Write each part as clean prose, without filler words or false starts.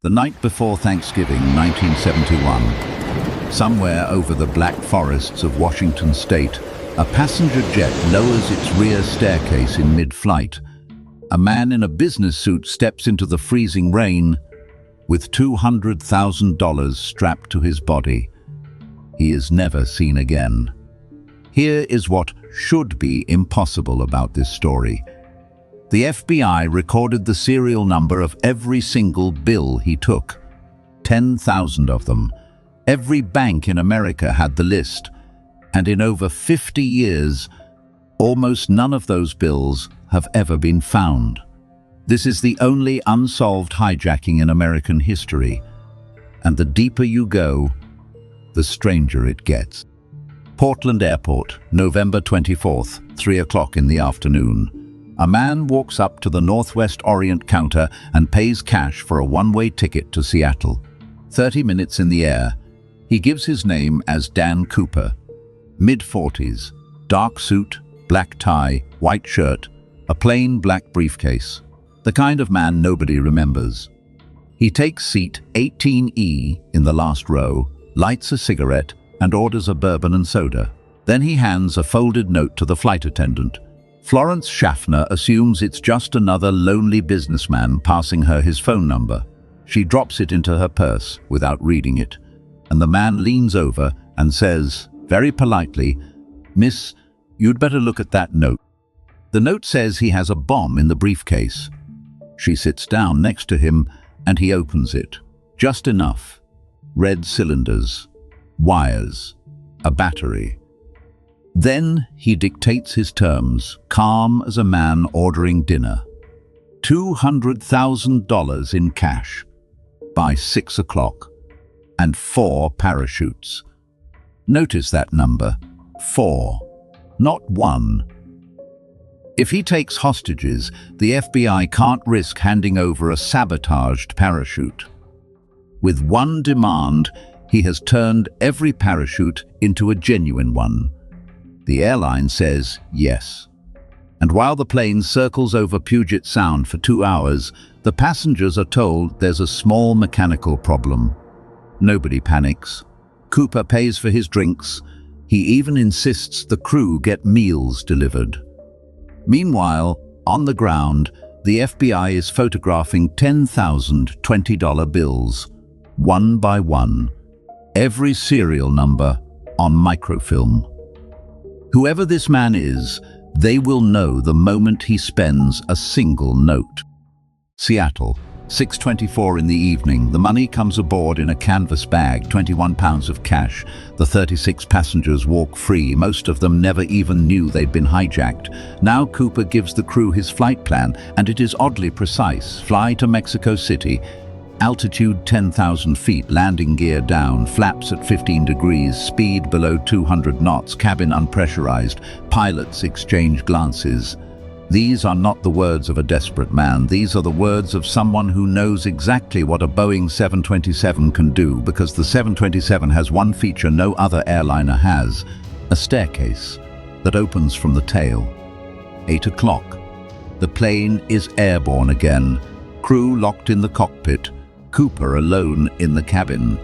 The night before Thanksgiving, 1971, somewhere over the Black Forests of Washington state, a passenger jet lowers its rear staircase in mid-flight. A man in a business suit steps into the freezing rain with $200,000 strapped to his body. He is never seen again. Here is what should be impossible about this story. The FBI recorded the serial number of every single bill he took. 10,000 of them. Every bank in America had the list. And in over 50 years, almost none of those bills have ever been found. This is the only unsolved hijacking in American history. And the deeper you go, the stranger it gets. Portland Airport, November 24th, 3 o'clock in the afternoon. A man walks up to the Northwest Orient counter and pays cash for a one-way ticket to Seattle. 30 minutes in the air. He gives his name as Dan Cooper. Mid-40s, dark suit, black tie, white shirt, a plain black briefcase. The kind of man nobody remembers. He takes seat 18E in the last row, lights a cigarette, and orders a bourbon and soda. Then he hands a folded note to the flight attendant. Florence Schaffner assumes it's just another lonely businessman passing her his phone number. She drops it into her purse without reading it, and the man leans over and says, very politely, "Miss, you'd better look at that note." The note says he has a bomb in the briefcase. She sits down next to him and he opens it. Just enough. Red cylinders, wires, a battery. Then he dictates his terms, calm as a man ordering dinner. $200,000 in cash by 6 o'clock and 4 parachutes. Notice that number, 4, not 1. If he takes hostages, the FBI can't risk handing over a sabotaged parachute. With one demand, he has turned every parachute into a genuine one. The airline says yes. And while the plane circles over Puget Sound for 2 hours, the passengers are told there's a small mechanical problem. Nobody panics. Cooper pays for his drinks. He even insists the crew get meals delivered. Meanwhile, on the ground, the FBI is photographing 10,000 $20 bills, one by one, every serial number on microfilm. Whoever this man is, they will know the moment he spends a single note. Seattle, 6:24 in the evening. The money comes aboard in a canvas bag, 21 pounds of cash. The 36 passengers walk free. Most of them never even knew they'd been hijacked. Now Cooper gives the crew his flight plan, and it is oddly precise. Fly to Mexico City. Altitude 10,000 feet, landing gear down, flaps at 15 degrees, speed below 200 knots, cabin unpressurized. Pilots exchange glances. These are not the words of a desperate man. These are the words of someone who knows exactly what a Boeing 727 can do, because the 727 has one feature no other airliner has, a staircase that opens from the tail. 8 o'clock. The plane is airborne again. Crew locked in the cockpit. Cooper alone in the cabin.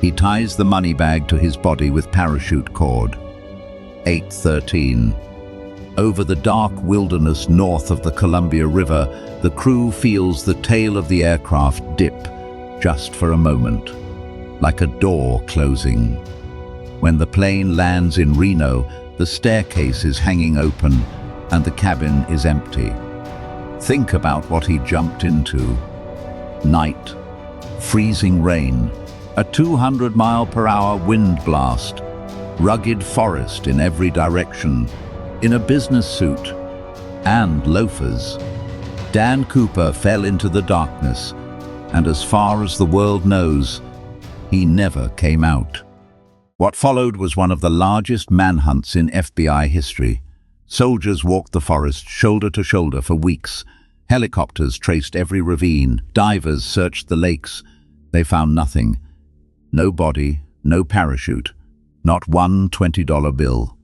He ties the money bag to his body with parachute cord. 8:13. Over the dark wilderness north of the Columbia River, the crew feels the tail of the aircraft dip, just for a moment, like a door closing. When the plane lands in Reno, the staircase is hanging open and the cabin is empty. Think about what he jumped into. Night. Freezing rain, a 200-mile-per-hour wind blast, rugged forest in every direction, in a business suit, and loafers. Dan Cooper fell into the darkness, and as far as the world knows, he never came out. What followed was one of the largest manhunts in FBI history. Soldiers walked the forest shoulder to shoulder for weeks. Helicopters traced every ravine. Divers searched the lakes. They found nothing. No body, no parachute, not one $20 bill.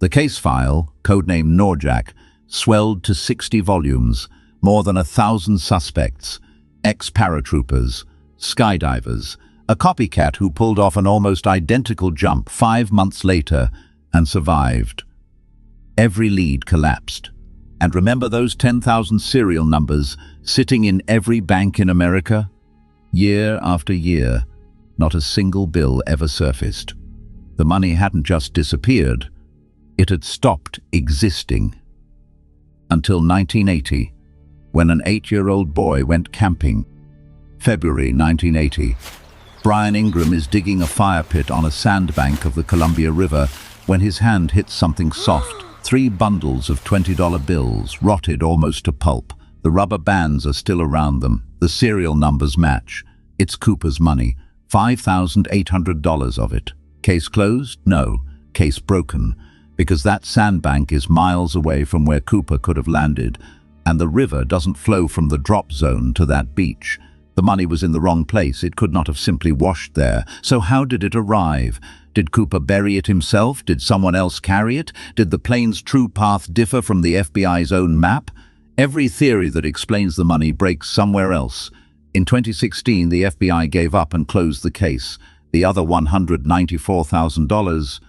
The case file, codenamed Norjack, swelled to 60 volumes, more than 1,000 suspects, ex-paratroopers, skydivers, a copycat who pulled off an almost identical jump 5 months later and survived. Every lead collapsed. And remember those 10,000 serial numbers sitting in every bank in America? Year after year, not a single bill ever surfaced. The money hadn't just disappeared, it had stopped existing. Until 1980, when an 8-year-old boy went camping. February 1980. Brian Ingram is digging a fire pit on a sandbank of the Columbia River when his hand hits something soft. 3 bundles of $20 bills, rotted almost to pulp. The rubber bands are still around them. The serial numbers match. It's Cooper's money, $5,800 of it. Case closed? No. Case broken. Because that sandbank is miles away from where Cooper could have landed, and the river doesn't flow from the drop zone to that beach. The money was in the wrong place. It could not have simply washed there. So how did it arrive? Did Cooper bury it himself? Did someone else carry it? Did the plane's true path differ from the FBI's own map? Every theory that explains the money breaks somewhere else. In 2016, the FBI gave up and closed the case. The other $194,000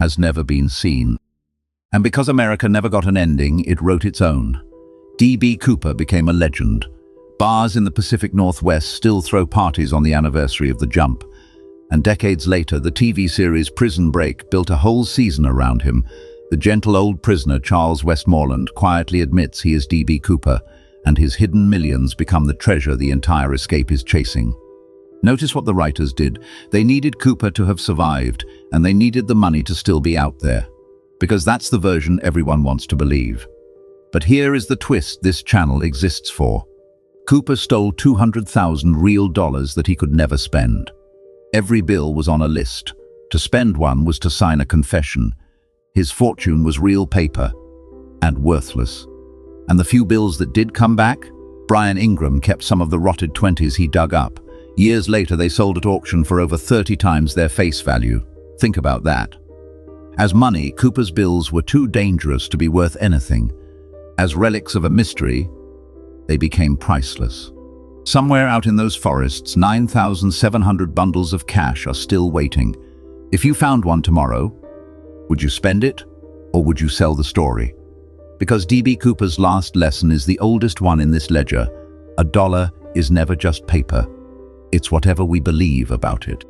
has never been seen. And because America never got an ending, it wrote its own. D.B. Cooper became a legend. Bars in the Pacific Northwest still throw parties on the anniversary of the jump. And decades later, the TV series Prison Break built a whole season around him. The gentle old prisoner Charles Westmoreland quietly admits he is D.B. Cooper, and his hidden millions become the treasure the entire escape is chasing. Notice what the writers did. They needed Cooper to have survived, and they needed the money to still be out there. Because that's the version everyone wants to believe. But here is the twist this channel exists for. Cooper stole 200,000 real dollars that he could never spend. Every bill was on a list. To spend one was to sign a confession. His fortune was real paper and worthless. And the few bills that did come back, Brian Ingram kept some of the rotted 20s he dug up. Years later, they sold at auction for over 30 times their face value. Think about that. As money, Cooper's bills were too dangerous to be worth anything. As relics of a mystery, they became priceless. Somewhere out in those forests, 9,700 bundles of cash are still waiting. If you found one tomorrow, would you spend it, or would you sell the story? Because D.B. Cooper's last lesson is the oldest one in this ledger. A dollar is never just paper. It's whatever we believe about it.